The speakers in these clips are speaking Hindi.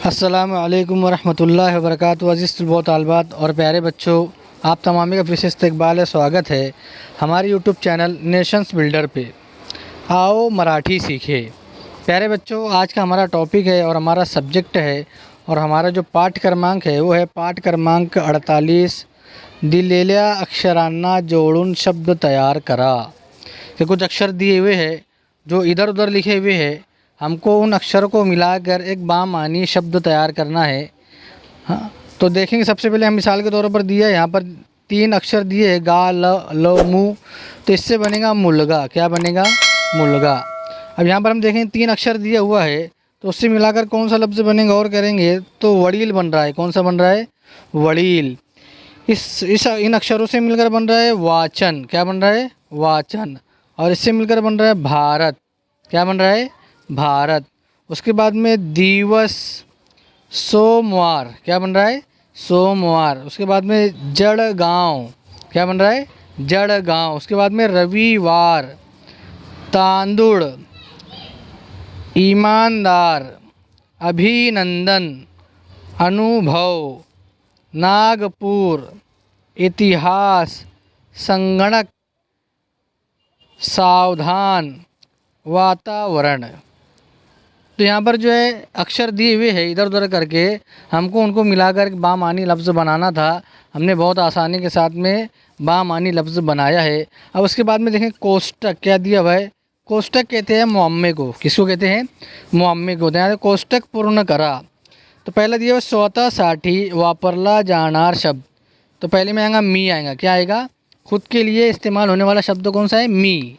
अस्सलामु अलैकुम वरहमतुल्लाहि वबरकातुहू। अज़ीज़ बहुत तालबात और प्यारे बच्चों, आप तमामी का फिर से इस्तकबाल स्वागत है हमारे यूट्यूब चैनल नेशंस बिल्डर पे। आओ मराठी सीखे। प्यारे बच्चों, आज का हमारा टॉपिक है और हमारा सब्जेक्ट है और हमारा जो पाठ क्रमांक है वो है पाठ क्रमांक 48। दिलेल्या अक्षरांना जोड़ून शब्द तैयार करा। कि कुछ अक्षर दिए हुए हैं जो इधर उधर लिखे हुए हैं, हमको उन अक्षरों को मिलाकर एक बामानी शब्द तैयार करना है। हाँ, तो देखेंगे सबसे पहले हम मिसाल के तौर पर दिया है, यहाँ पर 3 अक्षर दिए हैं गा ल ल मू, तो इससे बनेगा मुलगा। क्या बनेगा? मुलगा। अब यहाँ पर हम देखें 3 अक्षर दिया हुआ है तो उससे मिलाकर कौन सा लफ्ज़ बनेगा और करेंगे तो वड़ील बन रहा है। कौन सा बन रहा है? वड़ील। इन अक्षरों से मिलकर बन रहा है वाचन। क्या बन रहा है? वाचन। और इससे मिलकर बन रहा है भारत। क्या बन रहा है? भारत। उसके बाद में दिवस, सोमवार। क्या बन रहा है? सोमवार। उसके बाद में जड़गांव। क्या बन रहा है? जड़गांव। उसके बाद में रविवार, तांदुड़, ईमानदार, अभिनंदन, अनुभव, नागपुर, इतिहास, संगणक, सावधान, वातावरण। तो यहाँ पर जो है अक्षर दिए हुए हैं इधर उधर करके, हमको उनको मिलाकर एक बामानी लफ्ज़ बनाना था। हमने बहुत आसानी के साथ में बामानी लफ्ज़ बनाया है। अब उसके बाद में देखें कोष्टक क्या दिया हुआ है। कोष्टक कहते हैं मुअम्मे को। किसको कहते हैं? मुअम्मे को। यहाँ कोष्टक पूर्ण करा। तो पहला दिया हुआ स्वतःसाठी वापरला जाणार शब्द। तो पहले में आएगा मी आएगा। क्या आएगा? खुद के लिए इस्तेमाल होने वाला शब्द कौन सा है? मी।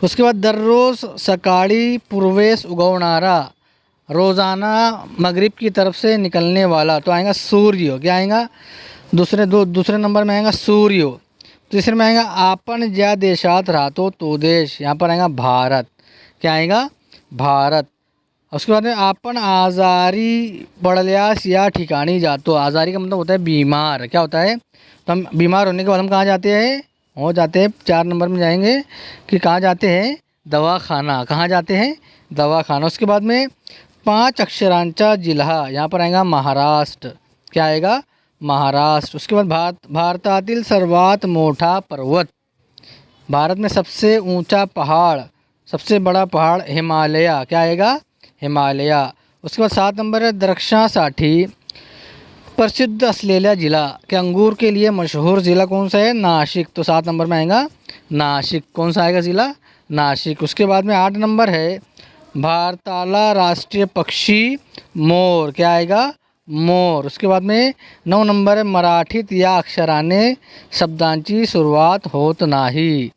उसके बाद दररोज़ सकाळी पूर्वेश उगवणारा, रोज़ाना मगरिब की तरफ से निकलने वाला, तो आएगा सूर्य। क्या आएगा? दूसरे नंबर में आएगा सूर्य। तीसरे में आएगा आपण ज्या देशात राहतो तो देश। यहाँ पर आएगा भारत। क्या आएगा? भारत। उसके बाद में आपण आजारी पडल्यास या ठिकाणी जातो। आजारी का मतलब होता है बीमार। क्या होता है? तो हम बीमार होने के बाद हम कहाँ जाते हैं? हो जाते हैं 4 नंबर में जाएंगे कि कहाँ जाते हैं? दवाखाना। कहाँ जाते हैं? दवाखाना। उसके बाद में 5 अक्षरांचा जिल्हा। यहाँ पर आएगा महाराष्ट्र। क्या आएगा? महाराष्ट्र। उसके बाद भारतातील सर्वात मोठा पर्वत। भारत में सबसे ऊंचा पहाड़, सबसे बड़ा पहाड़ हिमालय। क्या आएगा? हिमालय। उसके बाद 7 नंबर है द्राक्षासाठी प्रसिद्ध असलेला जिला। के अंगूर के लिए मशहूर ज़िला कौन सा है? नासिक। तो 7 नंबर में आएगा नासिक। कौन सा आएगा ज़िला? नासिक। उसके बाद में 8 नंबर है भारताला राष्ट्रीय पक्षी मोर। क्या आएगा? मोर। उसके बाद में 9 नंबर है मराठीत या अक्षराने शब्दांची सुरुवात होत नाही।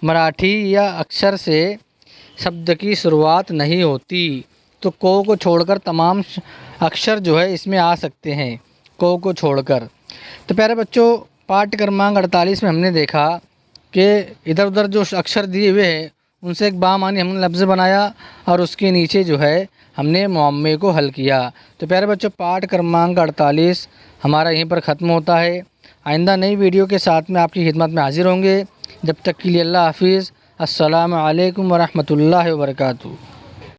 मराठी या अक्षर से शब्द की शुरुआत नहीं होती। तो को छोड़कर तमाम अक्षर जो है इसमें आ सकते हैं, को छोड़कर। तो प्यारे बच्चों, पाठ क्रमांक 48 में हमने देखा कि इधर उधर जो अक्षर दिए हुए हैं उनसे एक बामानी हमने लफ्ज़ बनाया और उसके नीचे जो है हमने मुअम्मे को हल किया। तो प्यारे बच्चों, पाठ क्रमांक 48 हमारा यहीं पर ख़त्म होता है। आइंदा नई वीडियो के साथ में आपकी खिदमत में हाजिर होंगे। जब तक के लिए अल्लाह हाफिज़। अस्सलामु अलैकुम वरहमतुल्लाहि वबरकातुहू।